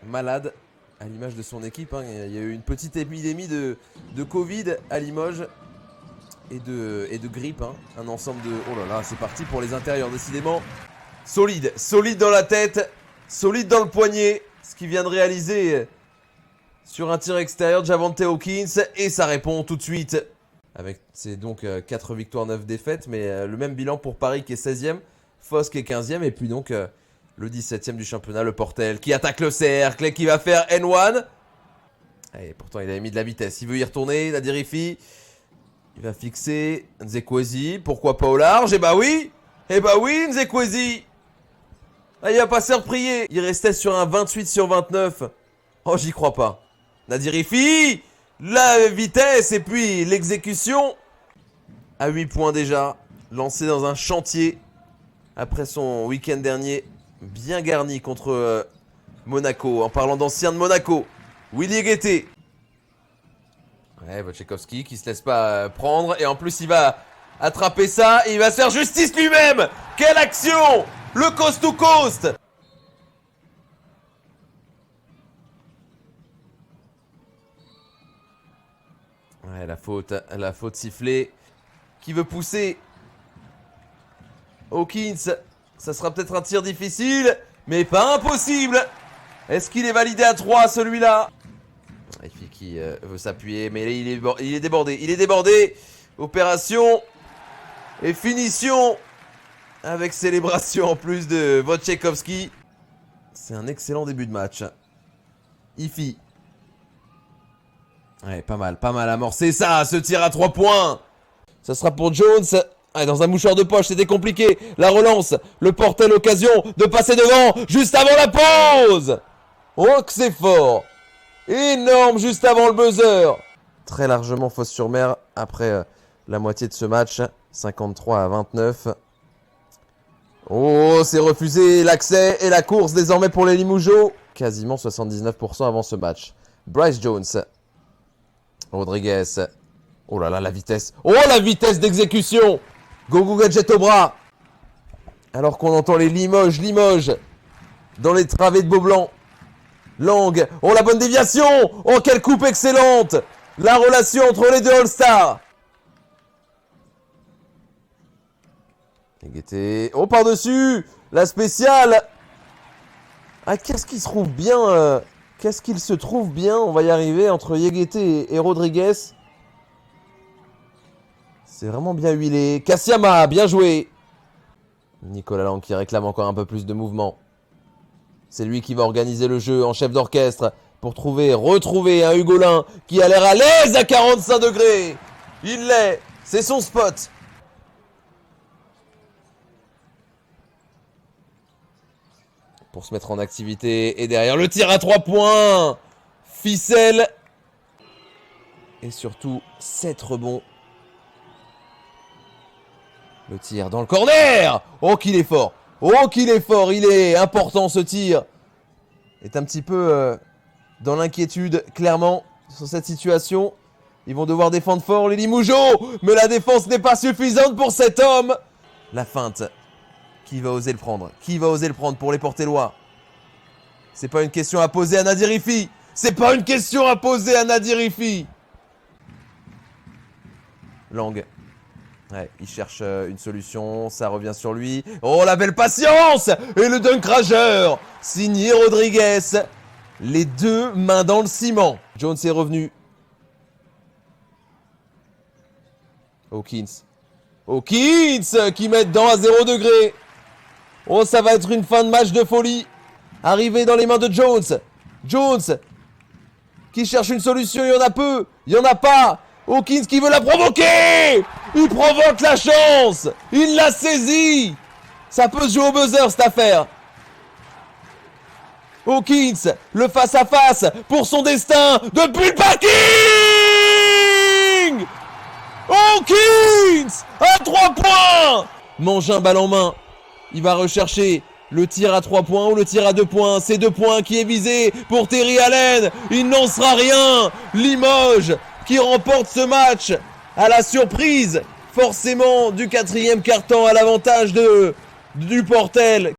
malade, à l'image de son équipe. Hein. Il y a eu une petite épidémie de Covid à Limoges et de grippe. Hein. Un ensemble de... Oh là là, c'est parti pour les intérieurs, décidément. Solide, solide dans la tête, solide dans le poignet. Ce qu'il vient de réaliser sur un tir extérieur de Javonte Hawkins. Et ça répond tout de suite. Avec, c'est donc 4 victoires, 9 défaites. Mais le même bilan pour Paris qui est 16e. Foss qui est 15e. Et puis donc le 17e du championnat, le Portel qui attaque le cercle et qui va faire N1. Et pourtant il avait mis de la vitesse. Il veut y retourner, Nadirifi. Il va fixer Nzekwezi. Pourquoi pas au large? Eh bah oui! Eh bah oui, Nzekwezi! Ah, il va pas se reprier. Il restait sur un 28/29. Oh, j'y crois pas. Nadirifi, la vitesse et puis l'exécution. À 8 points déjà. Lancé dans un chantier. Après son week-end dernier. Bien garni contre Monaco. En parlant d'ancien de Monaco. Willy Guettet. Ouais, Wojciechowski qui se laisse pas prendre. Et en plus, il va attraper ça. Et il va se faire justice lui-même. Quelle action! Le coast to coast. Ouais, la faute sifflée. Qui veut pousser Hawkins. Ça sera peut-être un tir difficile, mais pas impossible. Est-ce qu'il est validé à 3 celui-là? Qui veut s'appuyer, mais il est débordé. Il est débordé. Opération et finition. Avec célébration en plus de Wojciechowski. C'est un excellent début de match. Ifi. Ouais, pas mal amorcé ça, ce tir à 3 points. Ça sera pour Jones. Ouais, dans un mouchoir de poche, c'était compliqué. La relance, le Portel, l'occasion de passer devant juste avant la pause. Oh que c'est fort. Énorme juste avant le buzzer. Très largement Fos-sur-Mer après la moitié de ce match. 53-29. Oh, c'est refusé l'accès et la course désormais pour les Limougeaux. Quasiment 79% avant ce match. Bryce Jones. Rodriguez. Oh là là, la vitesse. Oh, la vitesse d'exécution. Gogo Gadget au bras. Alors qu'on entend les Limoges dans les travées de Beaublanc. Lang. Oh, la bonne déviation. Oh, quelle coupe excellente. La relation entre les deux All-Stars. Guettet. Oh, par-dessus. La spéciale. Ah, qu'est-ce qu'il se trouve bien. Qu'est-ce qu'il se trouve bien. On va y arriver entre Yegete et Rodriguez. C'est vraiment bien huilé. Kassiama, bien joué. Nicolas Lang qui réclame encore un peu plus de mouvement. C'est lui qui va organiser le jeu en chef d'orchestre pour retrouver un Hugolin qui a l'air à l'aise à 45 degrés. Il l'est. C'est son spot. Pour se mettre en activité. Et derrière le tir à 3 points. Ficelle. Et surtout 7 rebonds. Le tir dans le corner. Oh qu'il est fort. Oh qu'il est fort. Il est important ce tir. Est un petit peu dans l'inquiétude clairement sur cette situation. Ils vont devoir défendre fort les Limougeaux. Mais la défense n'est pas suffisante pour cet homme. La feinte. Qui va oser le prendre? Qui va oser le prendre pour les Portellois? C'est pas une question à poser à Nadirifi. C'est pas une question à poser à Nadirifi. Lang. Ouais, il cherche une solution. Ça revient sur lui. Oh, la belle patience. Et le dunk rageur. Signé Rodriguez. Les deux mains dans le ciment. Jones est revenu. Hawkins. Hawkins qui met dedans à 0 degré. Oh, ça va être une fin de match de folie. Arrivé dans les mains de Jones. Jones qui cherche une solution. Il y en a peu. Il y en a pas. Hawkins qui veut la provoquer. Il provoque la chance. Il l'a saisie. Ça peut se jouer au buzzer cette affaire. Hawkins, le face-à-face pour son destin depuis le parking. Hawkins à 3 points. Mangin balle en main. Il va rechercher le tir à 3 points ou le tir à 2 points. C'est 2 points qui est visé pour Terry Allen. Il n'en sera rien. Limoges qui remporte ce match à la surprise forcément du 4e quart-temps à l'avantage du Portel.